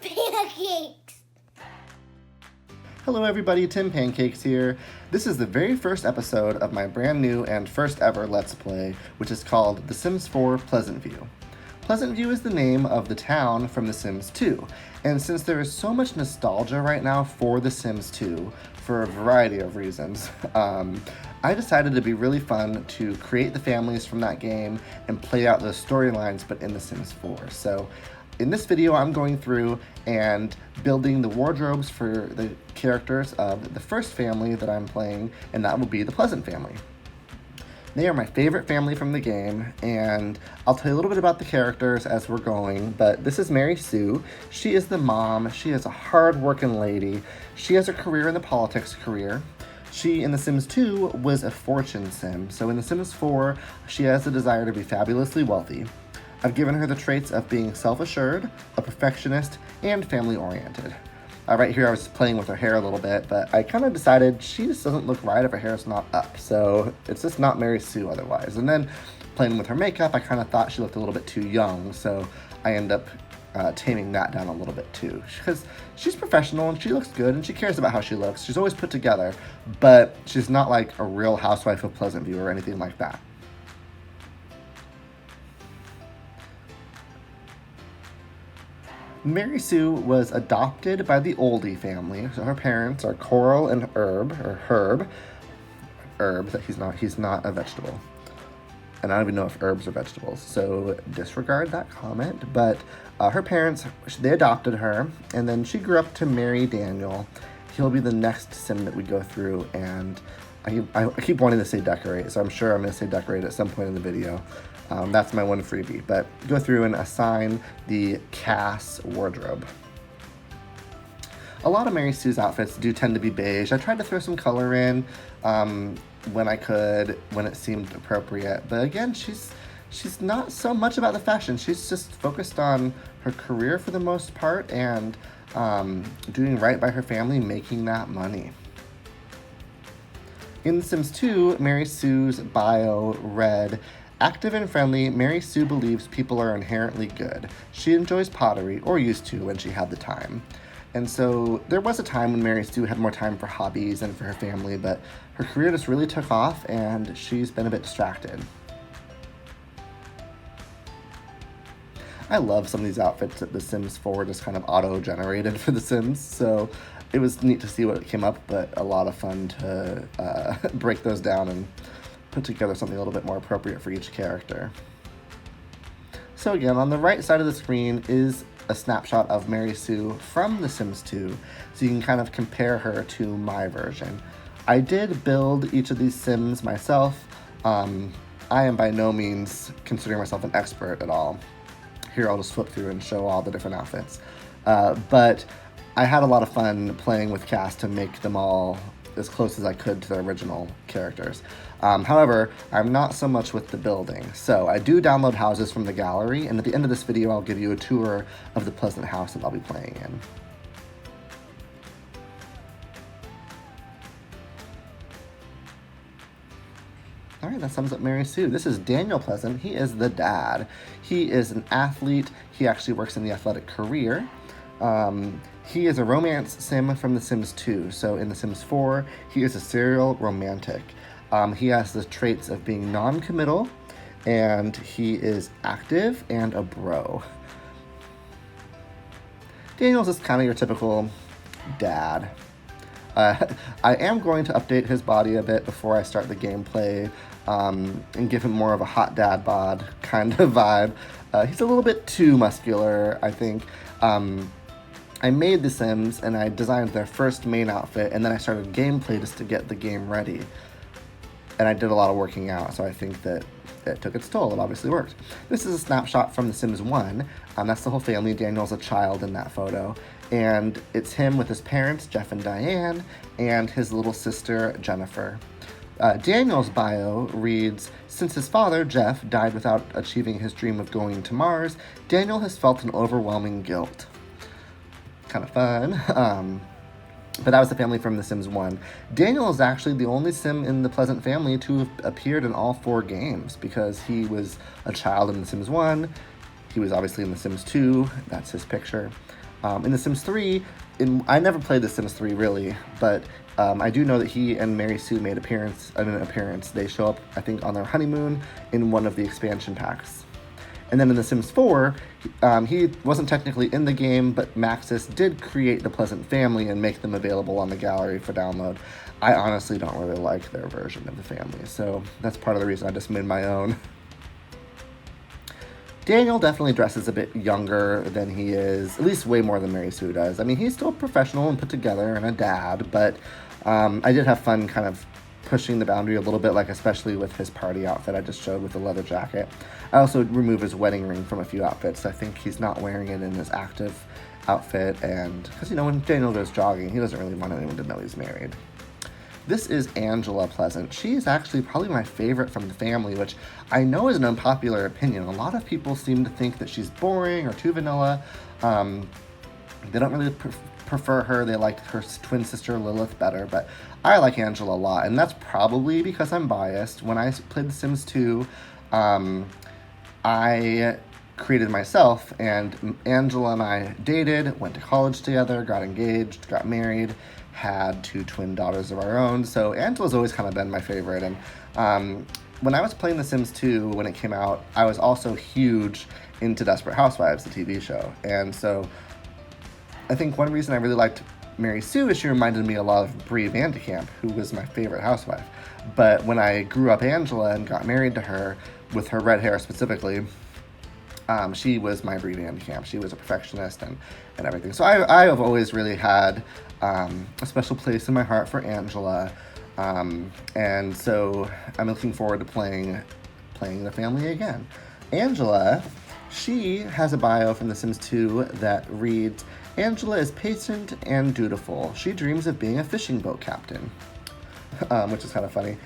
Tim Pancakes. Hello everybody, Tim Pancakes here. This is the very first episode of my brand new and first ever Let's Play, which is called The Sims 4 Pleasantview. Pleasantview is the name of the town from The Sims 2, and since there is so much nostalgia right now for The Sims 2, for a variety of reasons, I decided it'd be really fun to create the families from that game and play out those storylines, but in The Sims 4. So in this video, I'm going through and building the wardrobes for the characters of the first family that I'm playing, and that will be the Pleasant family. They are my favorite family from the game, and I'll tell you a little bit about the characters as we're going, but this is Mary Sue. She is the mom. She is a hard-working lady. She has a career in the politics career. She, in The Sims 2, was a fortune sim, so in The Sims 4, she has a desire to be fabulously wealthy. I've given her the traits of being self-assured, a perfectionist, and family-oriented. Right here I was playing with her hair a little bit, but I kind of decided she just doesn't look right if her hair's not up, so it's just not Mary Sue otherwise. And then playing with her makeup, I kind of thought she looked a little bit too young, so I end up taming that down a little bit too. Because she's professional and she looks good and she cares about how she looks. She's always put together, but she's not like a real housewife of Pleasantview or anything like that. Mary Sue was adopted by the Oldie family. So her parents are Coral and Herb. Herb, he's not a vegetable. And I don't even know if herbs are vegetables, so disregard that comment. But her parents, they adopted her, and then she grew up to marry Daniel. He'll be the next sim that we go through, and I keep wanting to say decorate, so I'm sure I'm going to say decorate at some point in the video. That's my one freebie, but go through and assign the CAS wardrobe. A lot of Mary Sue's outfits do tend to be beige. I tried to throw some color in when I could, when it seemed appropriate, but again, she's not so much about the fashion. She's just focused on her career for the most part and doing right by her family, making that money. In The Sims 2, Mary Sue's bio read, "Active and friendly, Mary Sue believes people are inherently good. She enjoys pottery, or used to when she had the time." And so there was a time when Mary Sue had more time for hobbies and for her family, but her career just really took off and she's been a bit distracted. I love some of these outfits that The Sims 4 just kind of auto-generated for The Sims, so it was neat to see what came up, but a lot of fun to break those down and put together something a little bit more appropriate for each character. So again, on the right side of the screen is a snapshot of Mary Sue from The Sims 2, so you can kind of compare her to my version. I did build each of these Sims myself. I am by no means considering myself an expert at all. Here I'll just flip through and show all the different outfits. But I had a lot of fun playing with CAS to make them all as close as I could to their original characters. However, I'm not so much with the building. So I do download houses from the gallery, and at the end of this video, I'll give you a tour of the Pleasant house that I'll be playing in. All right, that sums up Mary Sue. This is Daniel Pleasant. He is the dad. He is an athlete. He actually works in the athletic career. He is a romance sim from The Sims 2. So in The Sims 4, he is a serial romantic. He has the traits of being non-committal, and he is active and a bro. Daniel's just kind of your typical dad. I am going to update his body a bit before I start the gameplay and give him more of a hot dad bod kind of vibe. He's a little bit too muscular, I think. I made The Sims and I designed their first main outfit, and then I started gameplay just to get the game ready. And I did a lot of working out, so I think that it took its toll. It obviously worked. This is a snapshot from The Sims 1. That's the whole family. Daniel's a child in that photo. And it's him with his parents, Jeff and Diane, and his little sister, Jennifer. Daniel's bio reads, "Since his father, Jeff, died without achieving his dream of going to Mars, Daniel has felt an overwhelming guilt." Kind of fun. But that was the family from The Sims 1. Daniel is actually the only sim in the Pleasant family to have appeared in all 4 games, because he was a child in The Sims 1, he was obviously in The Sims 2, that's his picture, In The Sims 3, I never played The Sims 3 really, but I do know that he and Mary Sue made an appearance. They show up, I think, on their honeymoon in one of the expansion packs. And then in The Sims 4, he wasn't technically in the game, but Maxis did create the Pleasant family and make them available on the gallery for download. I honestly don't really like their version of the family, so that's part of the reason I just made my own. Daniel definitely dresses a bit younger than he is, at least way more than Mary Sue does. I mean, he's still professional and put together and a dad, but I did have fun kind of pushing the boundary a little bit, like especially with his party outfit I just showed with the leather jacket. I also removed his wedding ring from a few outfits. I think he's not wearing it in his active outfit, and because, you know, when Daniel goes jogging, he doesn't really want anyone to know he's married. This is Angela Pleasant. She is actually probably my favorite from the family, which I know is an unpopular opinion. A lot of people seem to think that she's boring or too vanilla. They don't really prefer her. They like her twin sister Lilith better, but I like Angela a lot, and that's probably because I'm biased. When I played The Sims 2, I created myself, and Angela and I dated, went to college together, got engaged, got married, had 2 twin daughters of our own, so Angela's always kind of been my favorite. And when I was playing The Sims 2 when it came out, I was also huge into Desperate Housewives, the TV show, and so I think one reason I really liked Mary Sue is she reminded me a lot of Brie Vandekamp, who was my favorite housewife. But when I grew up Angela and got married to her, with her red hair specifically, she was my Brie Vandekamp. She was a perfectionist and everything. So I have always really had a special place in my heart for Angela. And so I'm looking forward to playing the family again. Angela, she has a bio from The Sims 2 that reads, Angela is patient and dutiful. She dreams of being a fishing boat captain, which is kind of funny.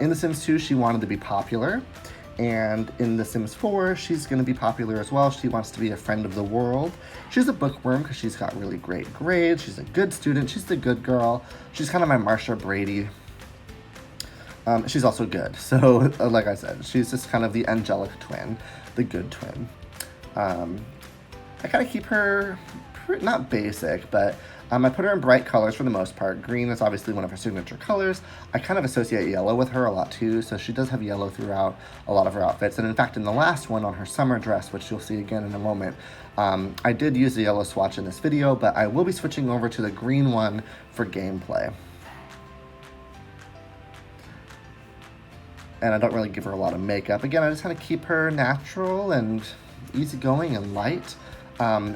In The Sims 2, she wanted to be popular. And in The Sims 4, she's going to be popular as well. She wants to be a friend of the world. She's a bookworm because she's got really great grades. She's a good student. She's the good girl. She's kind of my Marsha Brady. She's also good. So, like I said, she's just kind of the angelic twin, the good twin. I kind of keep her not basic, but I put her in bright colors for the most part. Green is obviously one of her signature colors. I kind of associate yellow with her a lot too, so she does have yellow throughout a lot of her outfits. And in fact, in the last one on her summer dress, which you'll see again in a moment, I did use the yellow swatch in this video, but I will be switching over to the green one for gameplay. And I don't really give her a lot of makeup. Again, I just kind of keep her natural and easygoing and light.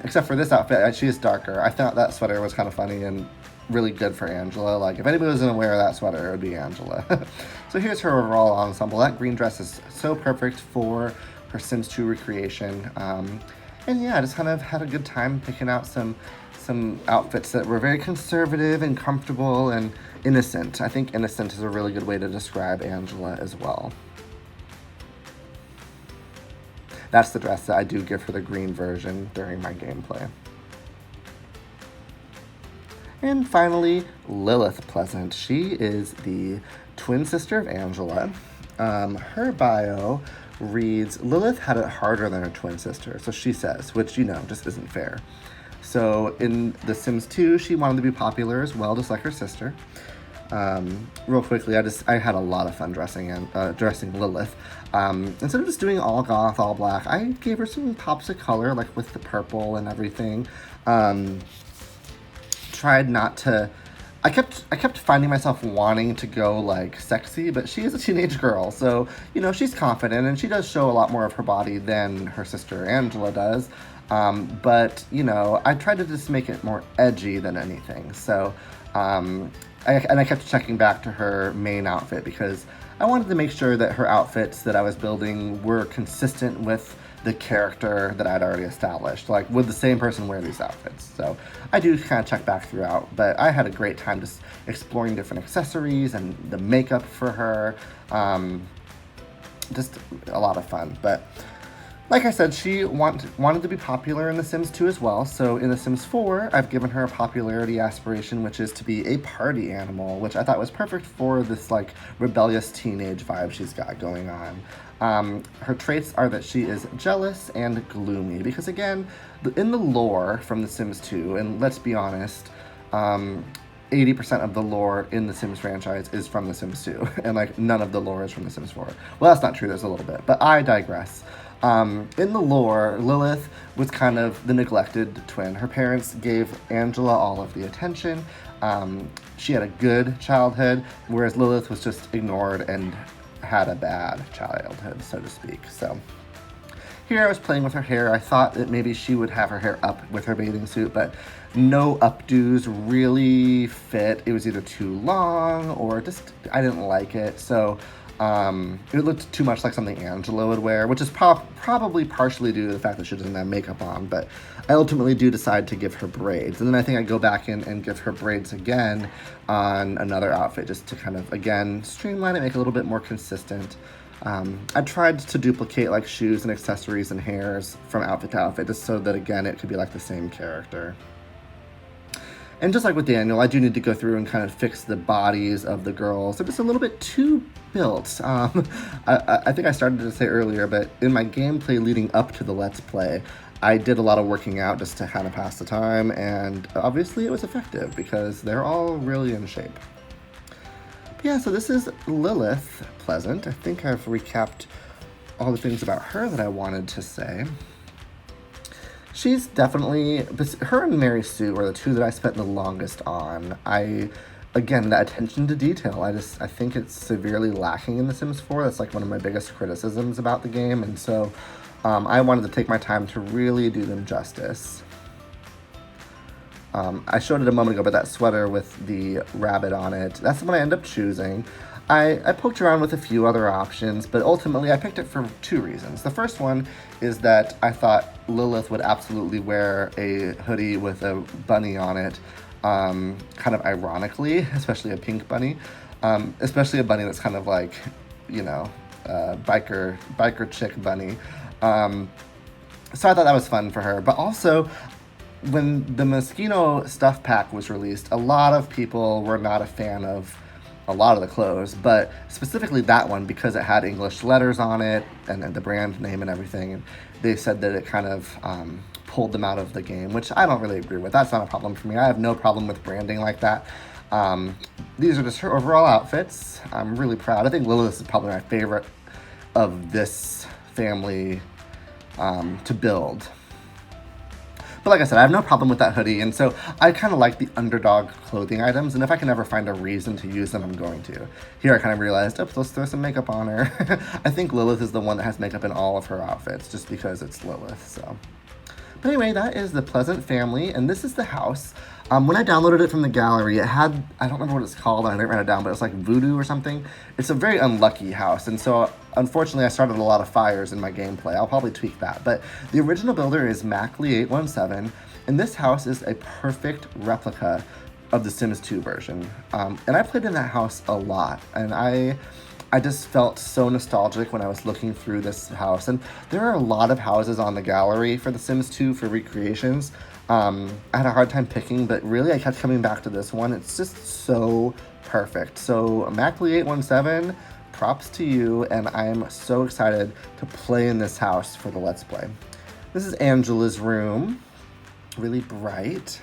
Except for this outfit, she is darker. I thought that sweater was kind of funny and really good for Angela. Like, if anybody was going to wear that sweater, it would be Angela. So here's her overall ensemble. That green dress is so perfect for her Sims 2 recreation. And yeah, I just kind of had a good time picking out some outfits that were very conservative and comfortable and innocent. I think innocent is a really good way to describe Angela as well. That's the dress that I do give her the green version during my gameplay. And finally, Lilith Pleasant. She is the twin sister of Angela. Her bio reads, Lilith had it harder than her twin sister, so she says, which, you know, just isn't fair. So in The Sims 2, she wanted to be popular as well, just like her sister. Real quickly, I had a lot of fun dressing Lilith. Instead of just doing all goth, all black, I gave her some pops of color, like with the purple and everything. Tried not to. I kept finding myself wanting to go like sexy, but she is a teenage girl, so you know she's confident and she does show a lot more of her body than her sister Angela does. But you know, I tried to just make it more edgy than anything. So. I kept checking back to her main outfit because I wanted to make sure that her outfits that I was building were consistent with the character that I'd already established. Like, would the same person wear these outfits? So I do kind of check back throughout, but I had a great time just exploring different accessories and the makeup for her. Just a lot of fun. But like I said, she wanted to be popular in The Sims 2 as well, so in The Sims 4, I've given her a popularity aspiration, which is to be a party animal, which I thought was perfect for this, like, rebellious teenage vibe she's got going on. Her traits are that she is jealous and gloomy, because again, in the lore from The Sims 2, and let's be honest, 80% of the lore in the Sims franchise is from The Sims 2, and like none of the lore is from The Sims 4. Well, that's not true, there's a little bit, but I digress. In the lore, Lilith was kind of the neglected twin. Her parents gave Angela all of the attention. She had a good childhood, whereas Lilith was just ignored and had a bad childhood, so to speak. So here I was playing with her hair. I thought that maybe she would have her hair up with her bathing suit, but no updos really fit. It was either too long or just, I didn't like it. So it looked too much like something Angela would wear, which is probably partially due to the fact that she doesn't have makeup on, but I ultimately do decide to give her braids. And then I think I go back in and give her braids again on another outfit, just to kind of, again, streamline it, make it a little bit more consistent. I tried to duplicate like shoes and accessories and hairs from outfit to outfit, just so that, again, it could be like the same character. And just like with Daniel, I do need to go through and kind of fix the bodies of the girls. They're just a little bit too built. I think I started to say earlier, but in my gameplay leading up to the Let's Play, I did a lot of working out just to kind of pass the time, and obviously it was effective because they're all really in shape. But yeah, so this is Lilith Pleasant. I think I've recapped all the things about her that I wanted to say. She's definitely, her and Mary Sue were the two that I spent the longest on. Again, that attention to detail, I think it's severely lacking in The Sims 4. That's like one of my biggest criticisms about the game, and so I wanted to take my time to really do them justice. I showed it a moment ago, but that sweater with the rabbit on it, that's the one I ended up choosing. I poked around with a few other options, but ultimately I picked it for two reasons. The first one is that I thought Lilith would absolutely wear a hoodie with a bunny on it, kind of ironically, especially a pink bunny, especially a bunny that's kind of like, you know, biker chick bunny. So I thought that was fun for her, but also when the Mosquito stuff pack was released, a lot of people were not a fan of a lot of the clothes, but specifically that one because it had English letters on it and the brand name and everything. And they said that it kind of pulled them out of the game, which I don't really agree with. That's not a problem for me. I have no problem with branding like that. These are just her overall outfits. I'm really proud. I think Lilith is probably my favorite of this family to build. But like I said, I have no problem with that hoodie, and so I kind of like the underdog clothing items, and if I can ever find a reason to use them, I'm going to. Here I kind of realized, oops, let's throw some makeup on her. I think Lilith is the one that has makeup in all of her outfits, just because it's Lilith, so. But anyway, that is the Pleasant family, and this is the house. When I downloaded it from the gallery, it had, I don't remember what it's called, I didn't write it down, but it's like voodoo or something. It's a very unlucky house, and so unfortunately I started a lot of fires in my gameplay. I'll probably tweak that, but the original builder is Mackley817, and this house is a perfect replica of the Sims 2 version. And I played in that house a lot, and I just felt so nostalgic when I was looking through this house. And there are a lot of houses on the gallery for The Sims 2 for recreations. I had a hard time picking, but really I kept coming back to this one. It's just so perfect. So Mackley817, props to you, and I'm so excited to play in this house for the Let's Play. This is Angela's room, really bright.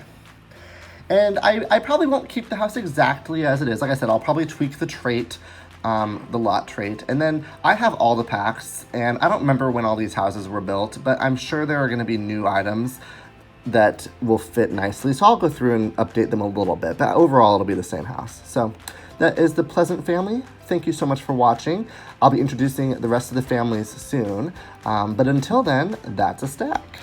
And I probably won't keep the house exactly as it is. Like I said, I'll probably tweak the trait, the lot trait. And then I have all the packs, and I don't remember when all these houses were built, but I'm sure there are going to be new items that will fit nicely. So I'll go through and update them a little bit, but overall it'll be the same house. So that is the Pleasant family. Thank you so much for watching. I'll be introducing the rest of the families soon. But until then, that's a stack.